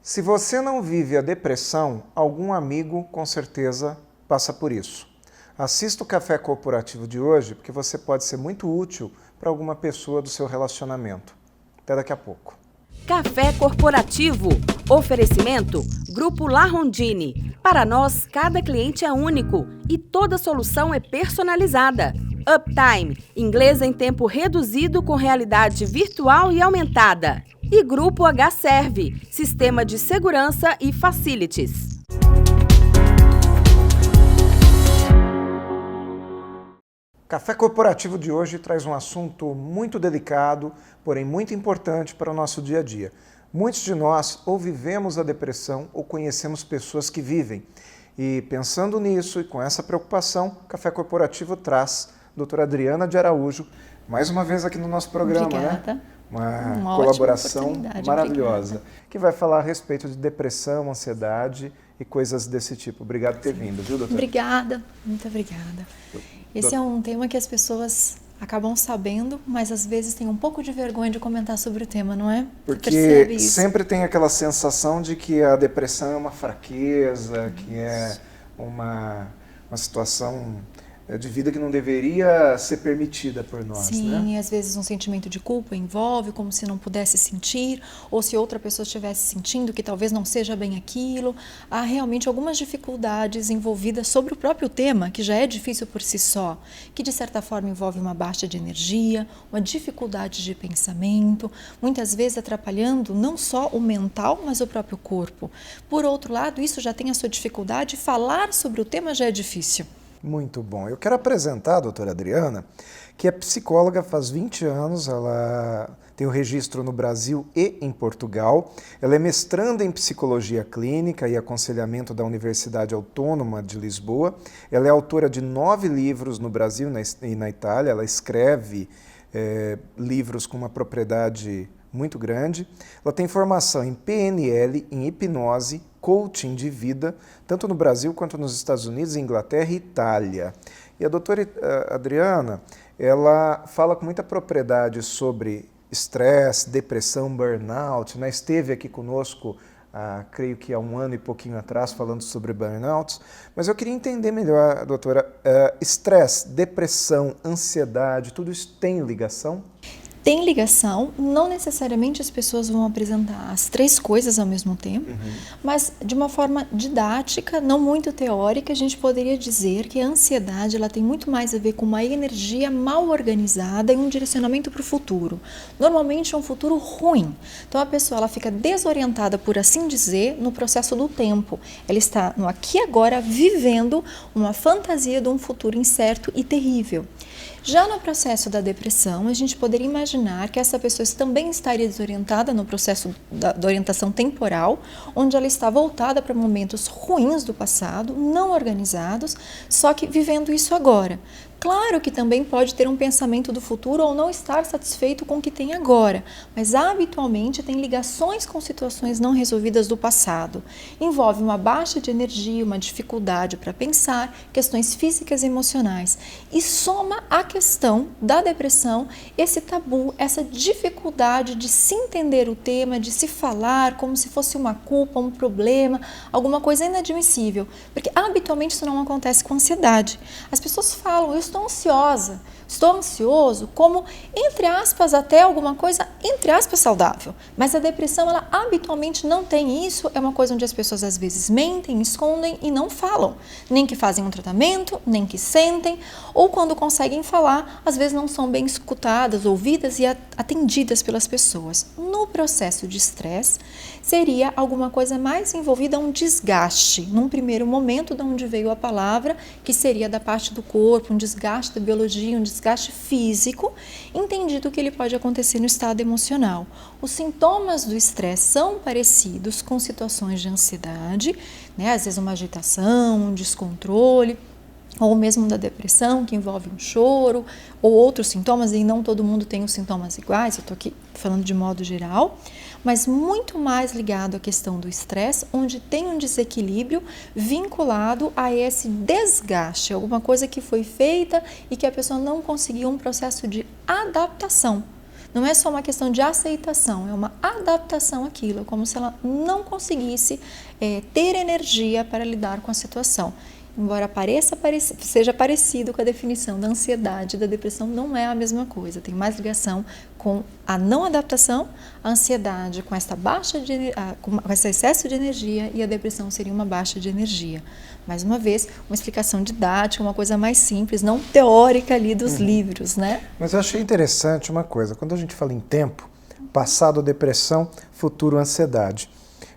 Se você não vive a depressão, algum amigo com certeza passa por isso. Assista o Café Corporativo de hoje, porque você pode ser muito útil para alguma pessoa do seu relacionamento. Até daqui a pouco. Café Corporativo. Oferecimento Grupo La Rondine. Para nós, cada cliente é único e toda solução é personalizada. Uptime, inglês em tempo reduzido com realidade virtual e aumentada. E Grupo H-Serve, sistema de segurança e facilities. O Café Corporativo de hoje traz um assunto muito delicado, porém muito importante para o nosso dia a dia. Muitos de nós ou vivemos a depressão ou conhecemos pessoas que vivem. E pensando nisso e com essa preocupação, o Café Corporativo traz a doutora Adriana de Araújo, mais uma vez aqui no nosso programa, Obrigada. né? Uma colaboração maravilhosa, obrigada. Que vai falar a respeito de depressão, ansiedade e coisas desse tipo. Obrigado por ter vindo, viu, doutora? Obrigada, muito obrigada. Esse é um tema que as pessoas acabam sabendo, mas às vezes tem um pouco de vergonha de comentar sobre o tema, não é? Porque sempre tem aquela sensação de que a depressão é uma fraqueza, que é uma situação de vida que não deveria ser permitida por nós, Sim, né? e às vezes um sentimento de culpa envolve, como se não pudesse sentir, ou se outra pessoa estivesse sentindo que talvez não seja bem aquilo. Há realmente algumas dificuldades envolvidas sobre o próprio tema, que já é difícil por si só, que de certa forma envolve uma baixa de energia, uma dificuldade de pensamento, muitas vezes atrapalhando não só o mental, mas o próprio corpo. Por outro lado, isso já tem a sua dificuldade, falar sobre o tema já é difícil. Muito bom. Eu quero apresentar a doutora Adriana, que é psicóloga faz 20 anos, ela tem o registro no Brasil e em Portugal. Ela é mestranda em Psicologia Clínica e Aconselhamento da Universidade Autônoma de Lisboa. Ela é autora de 9 livros no Brasil e na Itália. Ela escreve livros com uma propriedade muito grande. Ela tem formação em PNL, em hipnose, coaching de vida, tanto no Brasil quanto nos Estados Unidos, Inglaterra e Itália. E a doutora Adriana, ela fala com muita propriedade sobre estresse, depressão, burnout, né? Esteve aqui conosco, creio que há um ano e pouquinho atrás, falando sobre burnouts, mas eu queria entender melhor, doutora, estresse, depressão, ansiedade, tudo isso tem ligação? Tem ligação, não necessariamente as pessoas vão apresentar as 3 coisas ao mesmo tempo, mas de uma forma didática, não muito teórica, a gente poderia dizer que a ansiedade ela tem muito mais a ver com uma energia mal organizada e um direcionamento para o futuro. Normalmente é um futuro ruim, então a pessoa ela fica desorientada, por assim dizer, no processo do tempo. Ela está no aqui e agora vivendo uma fantasia de um futuro incerto e terrível. Já no processo da depressão, a gente poderia imaginar que essa pessoa também estaria desorientada no processo da orientação temporal, onde ela está voltada para momentos ruins do passado, não organizados, só que vivendo isso agora. Claro que também pode ter um pensamento do futuro ou não estar satisfeito com o que tem agora, mas habitualmente tem ligações com situações não resolvidas do passado. Envolve uma baixa de energia, uma dificuldade para pensar, questões físicas e emocionais. E soma a questão da depressão esse tabu, essa dificuldade de se entender o tema, de se falar como se fosse uma culpa, um problema, alguma coisa inadmissível. Porque habitualmente isso não acontece com ansiedade. As pessoas falam, eu estou ansiosa, estou ansioso, como, entre aspas, até alguma coisa, entre aspas, saudável. Mas a depressão, ela habitualmente não tem isso, é uma coisa onde as pessoas às vezes mentem, escondem e não falam. Nem que fazem um tratamento, nem que sentem, ou quando conseguem falar, às vezes não são bem escutadas, ouvidas e atendidas pelas pessoas. No processo de estresse, seria alguma coisa mais envolvida a um desgaste, num primeiro momento, de onde veio a palavra, que seria da parte do corpo, um desgaste da biologia, um desgaste físico, entendido que ele pode acontecer no estado emocional. Os sintomas do estresse são parecidos com situações de ansiedade, né? Às vezes uma agitação, um descontrole, ou mesmo da depressão, que envolve um choro, ou outros sintomas, e não todo mundo tem os sintomas iguais, eu estou aqui falando de modo geral, mas muito mais ligado à questão do estresse, onde tem um desequilíbrio vinculado a esse desgaste, alguma coisa que foi feita e que a pessoa não conseguiu um processo de adaptação. não é só uma questão de aceitação, é uma adaptação àquilo, é como se ela não conseguisse ter energia para lidar com a situação. Embora seja parecido com a definição da ansiedade e da depressão, não é a mesma coisa. Tem mais ligação com a não adaptação, a ansiedade com com esse excesso de energia, e a depressão seria uma baixa de energia. Mais uma vez, uma explicação didática, uma coisa mais simples, não teórica ali dos livros, né? Mas eu achei interessante uma coisa, quando a gente fala em tempo, passado depressão, futuro ansiedade.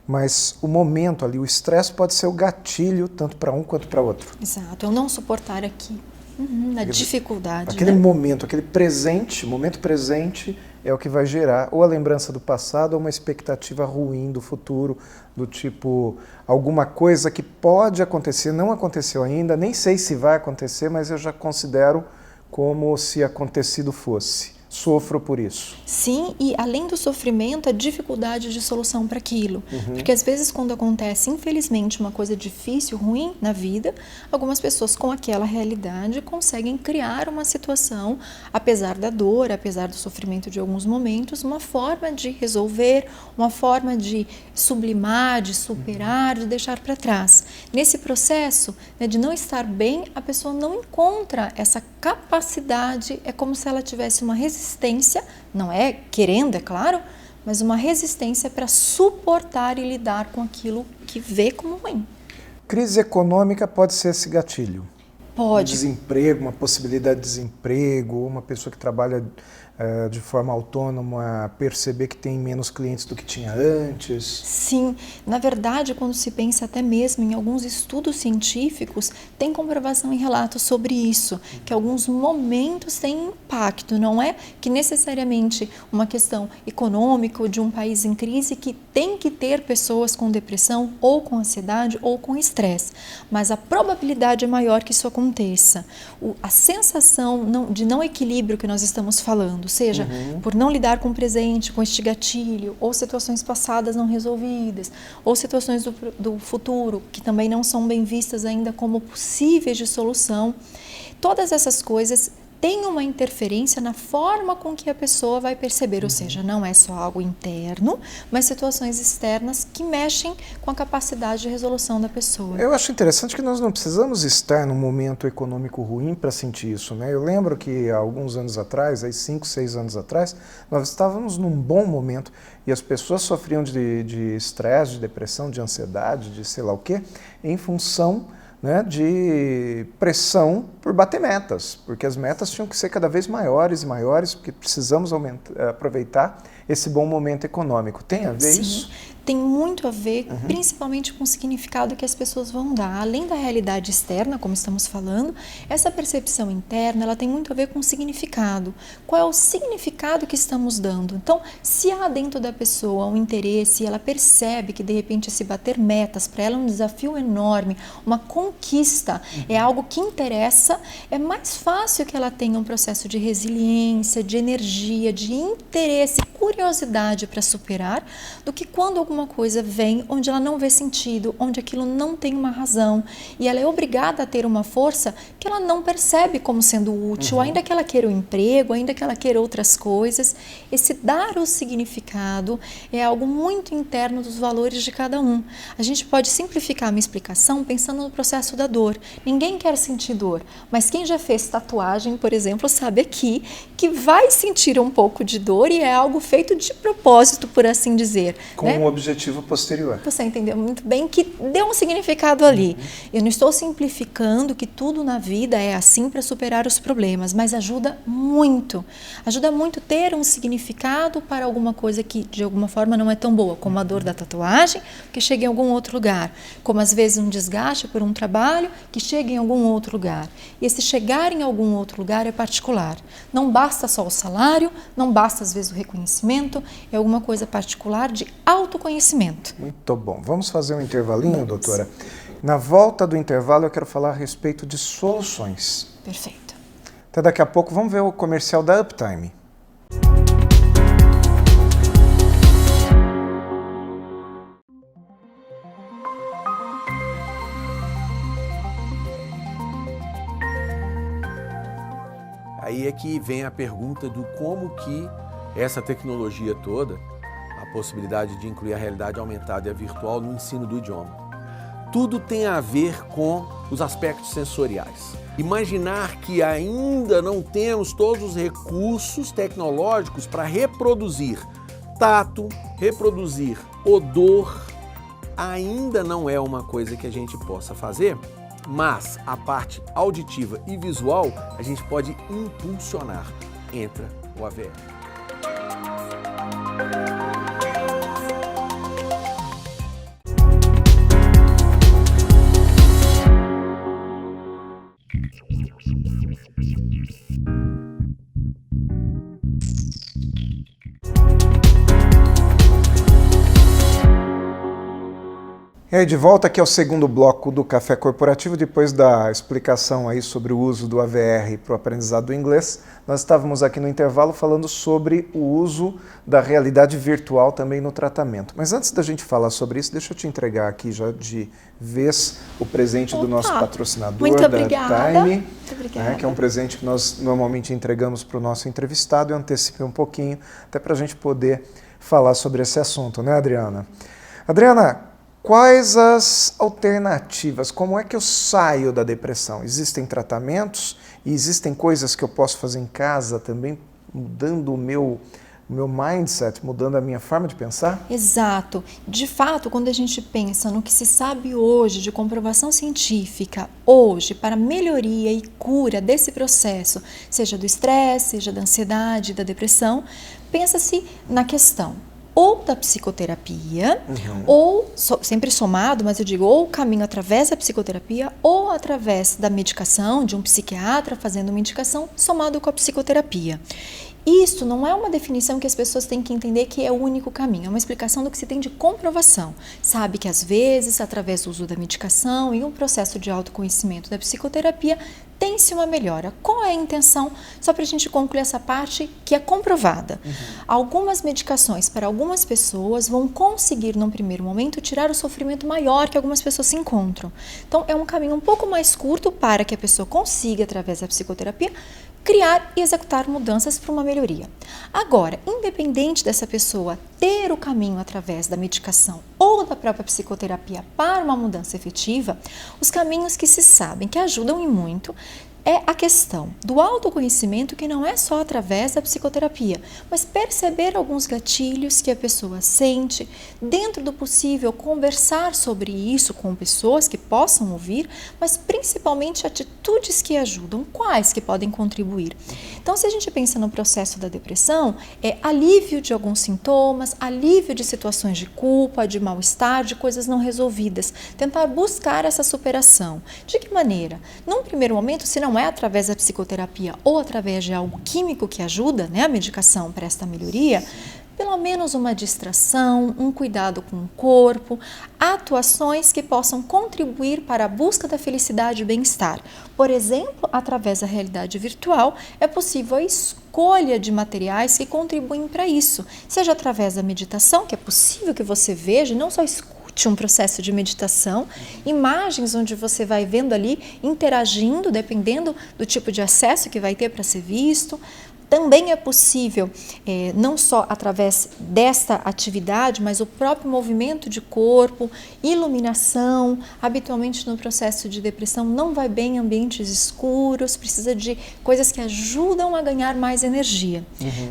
Mas o momento ali, o estresse pode ser o gatilho, tanto para um quanto para outro. Exato, eu não suportar aqui, na dificuldade. Aquele né? momento, aquele presente, momento presente é o que vai gerar ou a lembrança do passado ou uma expectativa ruim do futuro, do tipo, alguma coisa que pode acontecer, não aconteceu ainda, nem sei se vai acontecer, mas eu já considero como se acontecido fosse. Sofro por isso. Sim, e além do sofrimento, a dificuldade de solução para aquilo. Porque às vezes quando acontece, infelizmente, uma coisa difícil, ruim na vida, algumas pessoas com aquela realidade conseguem criar uma situação, apesar da dor, apesar do sofrimento de alguns momentos, uma forma de resolver, uma forma de sublimar, de superar, de deixar para trás. Nesse processo, né, de não estar bem, a pessoa não encontra essa capacidade, é como se ela tivesse uma resistência, não é querendo, é claro, mas uma resistência para suportar e lidar com aquilo que vê como ruim. Crise econômica pode ser esse gatilho. Pode. Um desemprego, uma possibilidade de desemprego, uma pessoa que trabalha de forma autônoma perceber que tem menos clientes do que tinha antes. Sim, na verdade, quando se pensa até mesmo em alguns estudos científicos, tem comprovação em relatos sobre isso, que alguns momentos têm impacto, não é que necessariamente uma questão econômica ou de um país em crise que tem que ter pessoas com depressão ou com ansiedade ou com estresse, mas a probabilidade é maior que isso aconteça. A sensação de não equilíbrio que nós estamos falando, seja por não lidar com o presente, com este gatilho, ou situações passadas não resolvidas, ou situações do futuro que também não são bem vistas ainda como possíveis de solução. Todas essas coisas têm uma interferência na forma com que a pessoa vai perceber, ou seja, não é só algo interno, mas situações externas que mexem com a capacidade de resolução da pessoa. Eu acho interessante que nós não precisamos estar num momento econômico ruim para sentir isso, né? Eu lembro que há alguns anos atrás, aí 5, 6 anos atrás, nós estávamos num bom momento e as pessoas sofriam de estresse, de depressão, de ansiedade, de sei lá o quê, em função, né, de pressão por bater metas, porque as metas tinham que ser cada vez maiores e maiores, porque precisamos aproveitar esse bom momento econômico. Tem a ver isso? Tem muito a ver, principalmente com o significado que as pessoas vão dar. Além da realidade externa, como estamos falando, essa percepção interna, ela tem muito a ver com o significado. Qual é o significado que estamos dando? Então, se há dentro da pessoa um interesse, ela percebe que de repente se bater metas, para ela é um desafio enorme, uma conquista, é algo que interessa, é mais fácil que ela tenha um processo de resiliência, de energia, de interesse, curiosidade para superar, do que quando alguma coisa vem onde ela não vê sentido, onde aquilo não tem uma razão e ela é obrigada a ter uma força que ela não percebe como sendo útil, ainda que ela queira o emprego, ainda que ela queira outras coisas. Esse dar o significado é algo muito interno dos valores de cada um. A gente pode simplificar uma explicação pensando no processo da dor. Ninguém quer sentir dor, mas quem já fez tatuagem, por exemplo, sabe aqui que vai sentir um pouco de dor e é algo feito de propósito, por assim dizer. Com um objetivo posterior. Você entendeu muito bem que deu um significado ali. Eu não estou simplificando que tudo na vida é assim para superar os problemas, mas ajuda muito. Ajuda muito ter um significado para alguma coisa que de alguma forma não é tão boa, como a dor da tatuagem, que chega em algum outro lugar. Como às vezes um desgaste por um trabalho, que chega em algum outro lugar. E esse chegar em algum outro lugar é particular. Não basta só o salário, não basta às vezes o reconhecimento, é alguma coisa particular de autoconhecimento. Muito bom. Vamos fazer um intervalinho, doutora? Na volta do intervalo eu quero falar a respeito de soluções. Perfeito. Até daqui a pouco, vamos ver o comercial da Uptime. Aí é que vem a pergunta do como que essa tecnologia toda, a possibilidade de incluir a realidade aumentada e a virtual no ensino do idioma. Tudo tem a ver com os aspectos sensoriais. Imaginar que ainda não temos todos os recursos tecnológicos para reproduzir tato, reproduzir odor, ainda não é uma coisa que a gente possa fazer, mas a parte auditiva e visual a gente pode impulsionar. Entra o AVR. E aí, de volta aqui ao segundo bloco do Café Corporativo, depois da explicação aí sobre o uso do AVR para o aprendizado do inglês, nós estávamos aqui no intervalo falando sobre o uso da realidade virtual também no tratamento. Mas antes da gente falar sobre isso, deixa eu te entregar aqui já de vez o presente do nosso patrocinador, muito da obrigada. Time, Muito obrigada. que é um presente que nós normalmente entregamos para o nosso entrevistado. Eu antecipei um pouquinho, até para a gente poder falar sobre esse assunto, né, Adriana? Adriana, quais as alternativas? Como é que eu saio da depressão? Existem tratamentos e existem coisas que eu posso fazer em casa também, mudando o meu mindset, mudando a minha forma de pensar? Exato. De fato, quando a gente pensa no que se sabe hoje de comprovação científica, hoje, para melhoria e cura desse processo, seja do estresse, seja da ansiedade, da depressão, pensa-se na questão ou da psicoterapia, ou, sempre somado, mas eu digo, ou o caminho através da psicoterapia, ou através da medicação, de um psiquiatra fazendo uma indicação, somado com a psicoterapia. Isso não é uma definição que as pessoas têm que entender que é o único caminho, é uma explicação do que se tem de comprovação. Sabe que às vezes, através do uso da medicação e um processo de autoconhecimento da psicoterapia, tem-se uma melhora. Qual é a intenção? Só para a gente concluir essa parte que é comprovada. Algumas medicações para algumas pessoas vão conseguir, num primeiro momento, tirar o sofrimento maior que algumas pessoas se encontram. Então, é um caminho um pouco mais curto para que a pessoa consiga, através da psicoterapia, criar e executar mudanças para uma melhoria. Agora, independente dessa pessoa ter o caminho através da medicação ou da própria psicoterapia para uma mudança efetiva, os caminhos que se sabem que ajudam e muito é a questão do autoconhecimento, que não é só através da psicoterapia, mas perceber alguns gatilhos que a pessoa sente, dentro do possível conversar sobre isso com pessoas que possam ouvir, mas principalmente atitudes que ajudam, quais que podem contribuir. Então, se a gente pensa no processo da depressão, é alívio de alguns sintomas, alívio de situações de culpa, de mal-estar, de coisas não resolvidas, tentar buscar essa superação. De que maneira? Num primeiro momento, se não é através da psicoterapia ou através de algo químico que ajuda, a medicação para esta melhoria, pelo menos uma distração, um cuidado com o corpo, atuações que possam contribuir para a busca da felicidade e bem-estar. Por exemplo, através da realidade virtual, é possível a escolha de materiais que contribuem para isso, seja através da meditação, que é possível que você veja, não só escute um processo de meditação, imagens onde você vai vendo ali, interagindo, dependendo do tipo de acesso que vai ter para ser visto. Também é possível, não só através desta atividade, mas o próprio movimento de corpo, iluminação. Habitualmente no processo de depressão não vai bem em ambientes escuros, precisa de coisas que ajudam a ganhar mais energia.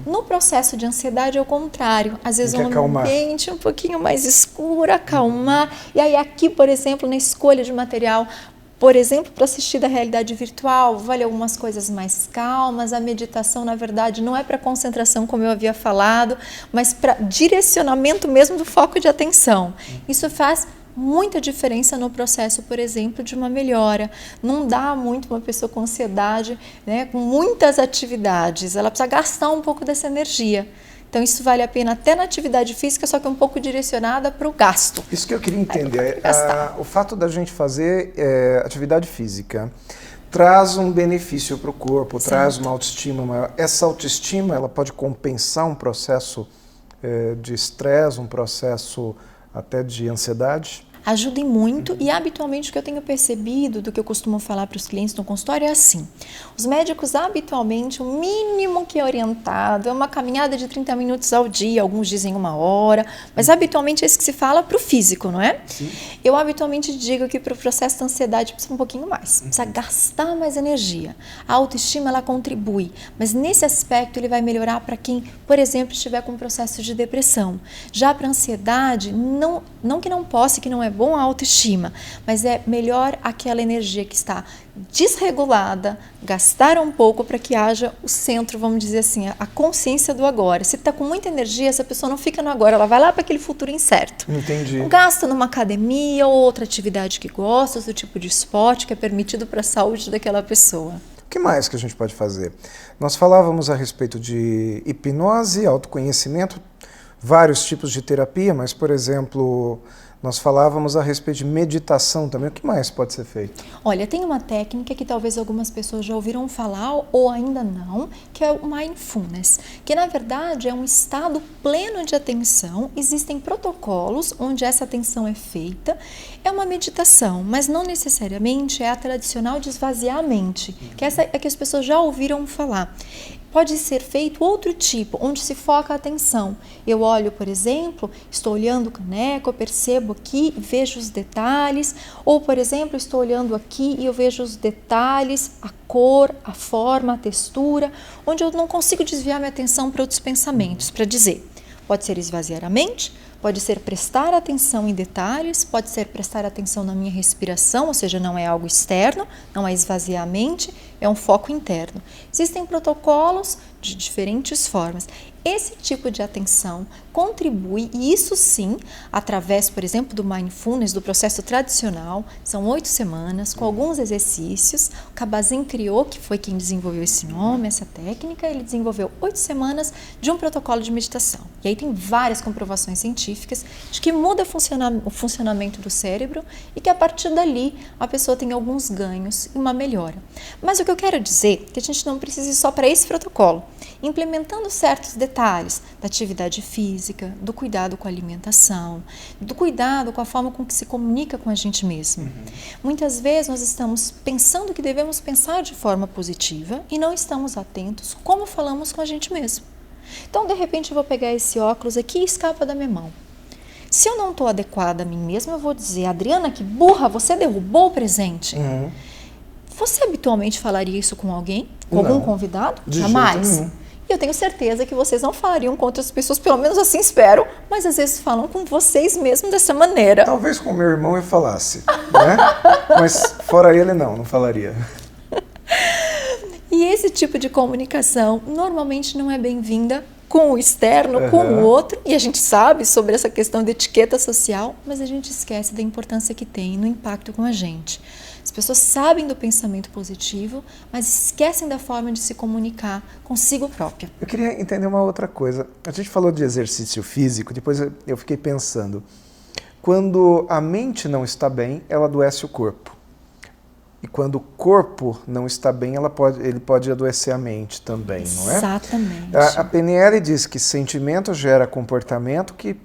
No processo de ansiedade é o contrário, às vezes um ambiente um pouquinho mais escuro, acalmar. E aí aqui, por exemplo, na escolha de material, por exemplo, para assistir da realidade virtual, vale algumas coisas mais calmas. A meditação, na verdade, não é para concentração, como eu havia falado, mas para direcionamento mesmo do foco de atenção. Isso faz muita diferença no processo, por exemplo, de uma melhora. Não dá muito uma pessoa com ansiedade, com muitas atividades. Ela precisa gastar um pouco dessa energia. Então, isso vale a pena até na atividade física, só que um pouco direcionada para o gasto. Isso que eu queria entender. O fato da gente fazer atividade física traz um benefício para o corpo, certo, traz uma autoestima maior. Essa autoestima, ela pode compensar um processo de estresse, um processo até de ansiedade? ajudem muito e habitualmente o que eu tenho percebido, do que eu costumo falar para os clientes no consultório é assim, os médicos habitualmente, o mínimo que é orientado é uma caminhada de 30 minutos ao dia, alguns dizem 1 hora, mas habitualmente é isso que se fala para o físico, não é? Sim. Eu habitualmente digo que para o processo da ansiedade precisa um pouquinho mais, precisa gastar mais energia, a autoestima ela contribui, mas nesse aspecto ele vai melhorar para quem, por exemplo, estiver com um processo de depressão. Já para a ansiedade, não que não possa, que não é bom a autoestima, mas é melhor aquela energia que está desregulada, gastar um pouco para que haja o centro, vamos dizer assim, a consciência do agora. Se está com muita energia, essa pessoa não fica no agora, ela vai lá para aquele futuro incerto. Entendi. Gasta numa academia ou outra atividade que gosta, do tipo de esporte que é permitido para a saúde daquela pessoa. O que mais que a gente pode fazer? Nós falávamos a respeito de hipnose, autoconhecimento, vários tipos de terapia, mas, por exemplo, nós falávamos a respeito de meditação também. O que mais pode ser feito? Olha, tem uma técnica que talvez algumas pessoas já ouviram falar ou ainda não, que é o Mindfulness, que na verdade é um estado pleno de atenção. Existem protocolos onde essa atenção é feita. É uma meditação, mas não necessariamente é a tradicional de esvaziar a mente, que essa é que as pessoas já ouviram falar. Pode ser feito outro tipo, onde se foca a atenção. Eu olho, por exemplo, estou olhando o caneco, eu percebo aqui, vejo os detalhes, ou, por exemplo, estou olhando aqui e eu vejo os detalhes, a cor, a forma, a textura, onde eu não consigo desviar minha atenção para outros pensamentos, para dizer. Pode ser esvaziar a mente, pode ser prestar atenção em detalhes, pode ser prestar atenção na minha respiração, ou seja, não é algo externo, não é esvaziar a mente, é um foco interno. Existem protocolos de diferentes formas. Esse tipo de atenção contribui, e isso sim, através, por exemplo, do Mindfulness, do processo tradicional, são 8 semanas, com alguns exercícios. O Kabat-Zinn criou, que foi quem desenvolveu esse nome, essa técnica, ele desenvolveu 8 semanas de um protocolo de meditação. E aí tem várias comprovações científicas de que muda o funcionamento do cérebro e que a partir dali a pessoa tem alguns ganhos e uma melhora. Mas o que eu quero dizer é que a gente não precisa ir só para esse protocolo. Implementando certos detalhes da atividade física, do cuidado com a alimentação, do cuidado com a forma com que se comunica com a gente mesmo. Muitas vezes nós estamos pensando que devemos pensar de forma positiva e não estamos atentos como falamos com a gente mesmo. Então, de repente, eu vou pegar esse óculos aqui e escapa da minha mão. Se eu não estou adequada a mim mesma, eu vou dizer, Adriana, que burra, você derrubou o presente. Você habitualmente falaria isso com alguém? Com algum convidado? Jamais. E eu tenho certeza que vocês não falariam com outras pessoas, pelo menos assim espero, mas às vezes falam com vocês mesmos dessa maneira. Talvez com meu irmão eu falasse, né? Mas fora ele não falaria. E esse tipo de comunicação normalmente não é bem-vinda com o externo, com o outro, e a gente sabe sobre essa questão de etiqueta social, mas a gente esquece da importância que tem no impacto com a gente. As pessoas sabem do pensamento positivo, mas esquecem da forma de se comunicar consigo própria. Eu queria entender uma outra coisa. A gente falou de exercício físico, depois eu fiquei pensando. Quando a mente não está bem, ela adoece o corpo. E quando o corpo não está bem, ele pode adoecer a mente também, não é? Exatamente. A PNL diz que sentimento gera comportamento, que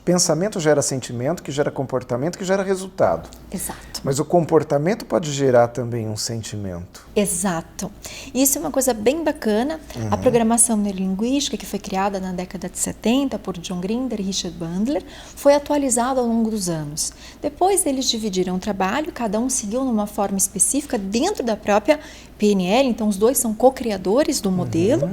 pensamento gera sentimento, que gera comportamento, que gera resultado. Exato. Mas o comportamento pode gerar também um sentimento. Exato. Isso é uma coisa bem bacana. A programação neurolinguística, que foi criada na década de 70 por John Grinder e Richard Bandler, foi atualizada ao longo dos anos. Depois eles dividiram o trabalho, cada um seguiu numa forma específica dentro da própria PNL, então os dois são co-criadores do modelo.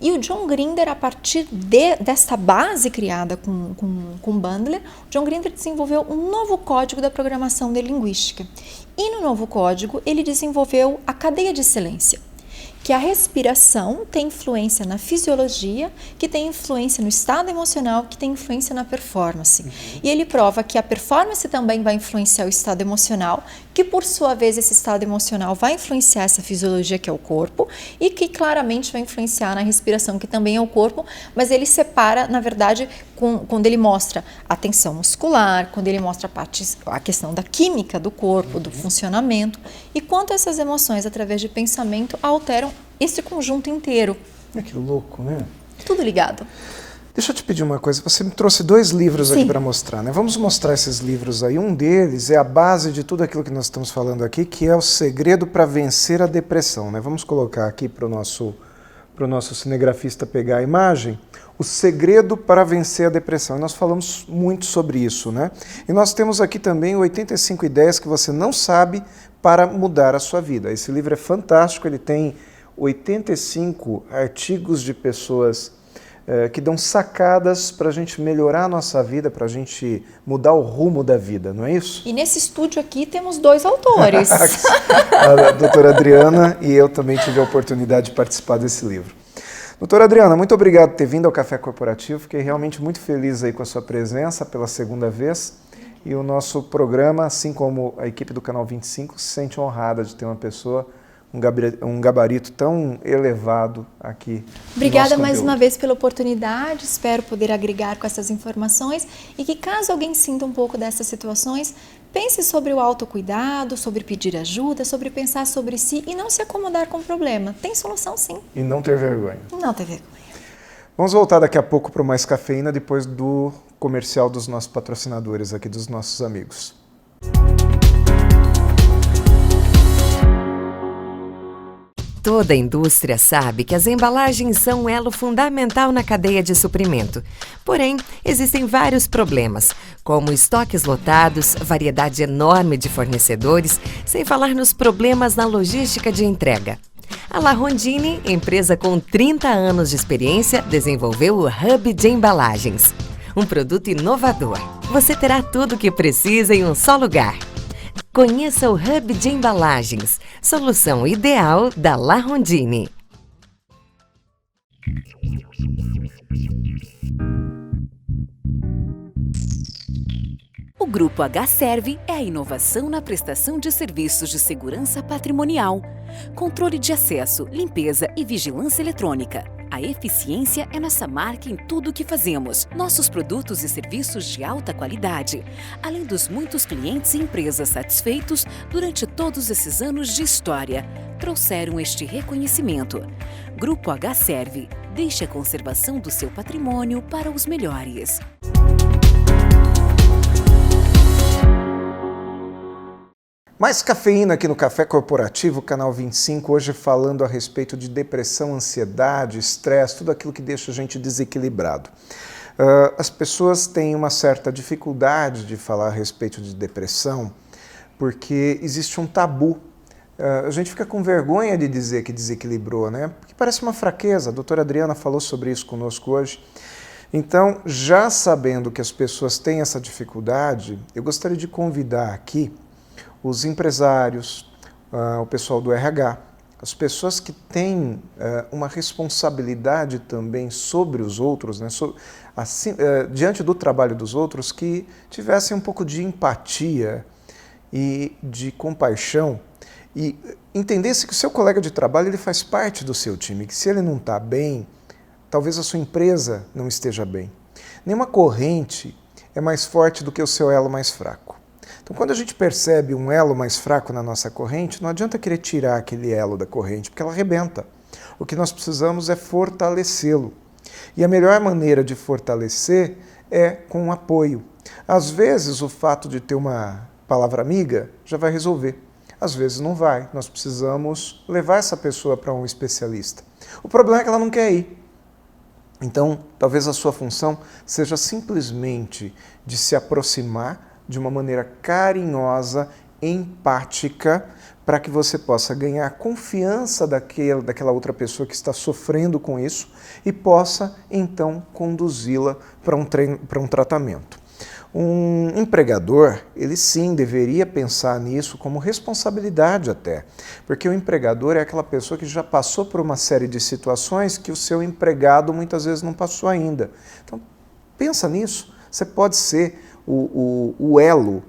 E o John Grinder, a partir desta base criada com Bandler, John Grinder desenvolveu um novo código da programação neurolinguística. E no novo código, ele desenvolveu a cadeia de excelência, que a respiração tem influência na fisiologia, que tem influência no estado emocional, que tem influência na performance. E ele prova que a performance também vai influenciar o estado emocional, que por sua vez esse estado emocional vai influenciar essa fisiologia que é o corpo e que claramente vai influenciar na respiração, que também é o corpo, mas ele separa, na verdade, quando ele mostra a tensão muscular, quando ele mostra a questão da química do corpo, do funcionamento, e quanto essas emoções, através de pensamento, alteram esse conjunto inteiro. Que louco, né? Tudo ligado. Deixa eu te pedir uma coisa, você me trouxe 2 livros aqui Sim. para mostrar, né? Vamos mostrar esses livros aí. Um deles é a base de tudo aquilo que nós estamos falando aqui, que é O Segredo para Vencer a Depressão, né? Vamos colocar aqui para o nosso cinegrafista pegar a imagem. O Segredo para Vencer a Depressão. E nós falamos muito sobre isso, né? E nós temos aqui também 85 ideias que você não sabe para mudar a sua vida. Esse livro é fantástico, ele tem 85 artigos de pessoas que dão sacadas para a gente melhorar a nossa vida, para a gente mudar o rumo da vida, não é isso? E nesse estúdio aqui temos 2 autores. A doutora Adriana e eu também tive a oportunidade de participar desse livro. Doutora Adriana, muito obrigado por ter vindo ao Café Corporativo, fiquei realmente muito feliz aí com a sua presença pela segunda vez e o nosso programa, assim como a equipe do Canal 25, se sente honrada de ter uma pessoa um gabarito tão elevado aqui. Obrigada mais uma vez pela oportunidade, espero poder agregar com essas informações e que caso alguém sinta um pouco dessas situações, pense sobre o autocuidado, sobre pedir ajuda, sobre pensar sobre si e não se acomodar com o problema. Tem solução sim. E não ter vergonha. Não ter vergonha. Vamos voltar daqui a pouco para o Mais Cafeína, depois do comercial dos nossos patrocinadores aqui, dos nossos amigos. Toda a indústria sabe que as embalagens são um elo fundamental na cadeia de suprimento. Porém, existem vários problemas, como estoques lotados, variedade enorme de fornecedores, sem falar nos problemas na logística de entrega. A La Rondine, empresa com 30 anos de experiência, desenvolveu o Hub de Embalagens. Um produto inovador. Você terá tudo o que precisa em um só lugar. Conheça o Hub de Embalagens, solução ideal da La Rondine. O Grupo H-Serve é a inovação na prestação de serviços de segurança patrimonial, controle de acesso, limpeza e vigilância eletrônica. A eficiência é nossa marca em tudo o que fazemos. Nossos produtos e serviços de alta qualidade, além dos muitos clientes e empresas satisfeitos durante todos esses anos de história, trouxeram este reconhecimento. Grupo H-Serve, deixe a conservação do seu patrimônio para os melhores. Mais cafeína aqui no Café Corporativo, Canal 25, hoje falando a respeito de depressão, ansiedade, estresse, tudo aquilo que deixa a gente desequilibrado. As pessoas têm uma certa dificuldade de falar a respeito de depressão porque existe um tabu. A gente fica com vergonha de dizer que desequilibrou, né? Porque parece uma fraqueza. A doutora Adriana falou sobre isso conosco hoje. Então, já sabendo que as pessoas têm essa dificuldade, eu gostaria de convidar aqui os empresários, o pessoal do RH, as pessoas que têm uma responsabilidade também sobre os outros, né, diante do trabalho dos outros, que tivessem um pouco de empatia e de compaixão e entendesse que o seu colega de trabalho ele faz parte do seu time, que se ele não está bem, talvez a sua empresa não esteja bem. Nenhuma corrente é mais forte do que o seu elo mais fraco. Então, quando a gente percebe um elo mais fraco na nossa corrente, não adianta querer tirar aquele elo da corrente, porque ela arrebenta. O que nós precisamos é fortalecê-lo. E a melhor maneira de fortalecer é com apoio. Às vezes, o fato de ter uma palavra amiga já vai resolver. Às vezes não vai. Nós precisamos levar essa pessoa para um especialista. O problema é que ela não quer ir. Então, talvez a sua função seja simplesmente de se aproximar de uma maneira carinhosa, empática, para que você possa ganhar a confiança daquela outra pessoa que está sofrendo com isso e possa, então, conduzi-la para um tratamento. Um empregador, ele sim deveria pensar nisso como responsabilidade até, porque o empregador é aquela pessoa que já passou por uma série de situações que o seu empregado muitas vezes não passou ainda. Então, pensa nisso, você pode ser o elo,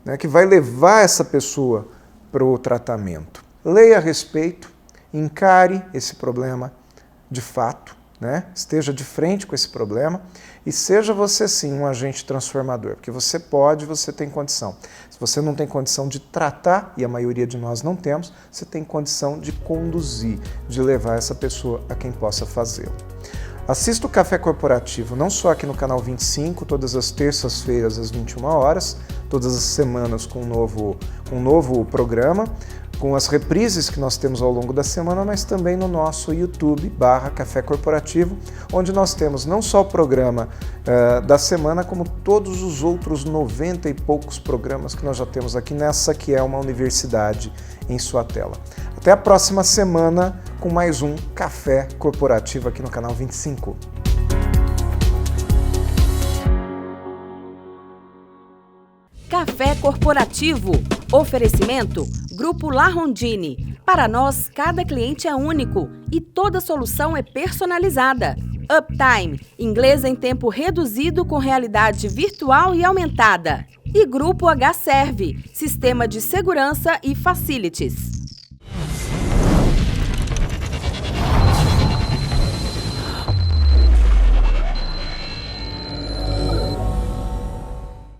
né, que vai levar essa pessoa para o tratamento. Leia a respeito, encare esse problema de fato, né, esteja de frente com esse problema e seja você sim um agente transformador, porque você tem condição. Se você não tem condição de tratar, e a maioria de nós não temos, você tem condição de conduzir, de levar essa pessoa a quem possa fazê-lo. Assista o Café Corporativo, não só aqui no canal 25, todas as terças-feiras às 21 horas, todas as semanas com um novo programa, com as reprises que nós temos ao longo da semana, mas também no nosso YouTube /Café Corporativo, onde nós temos não só o programa da semana, como todos os outros 90 e poucos programas que nós já temos aqui nessa que é uma universidade em sua tela. Até a próxima semana com mais um Café Corporativo aqui no canal 25. Café Corporativo. Oferecimento Grupo La Rondine. Para nós, cada cliente é único e toda solução é personalizada. Uptime, inglês em tempo reduzido com realidade virtual e aumentada. E Grupo H-Serve, sistema de segurança e facilities.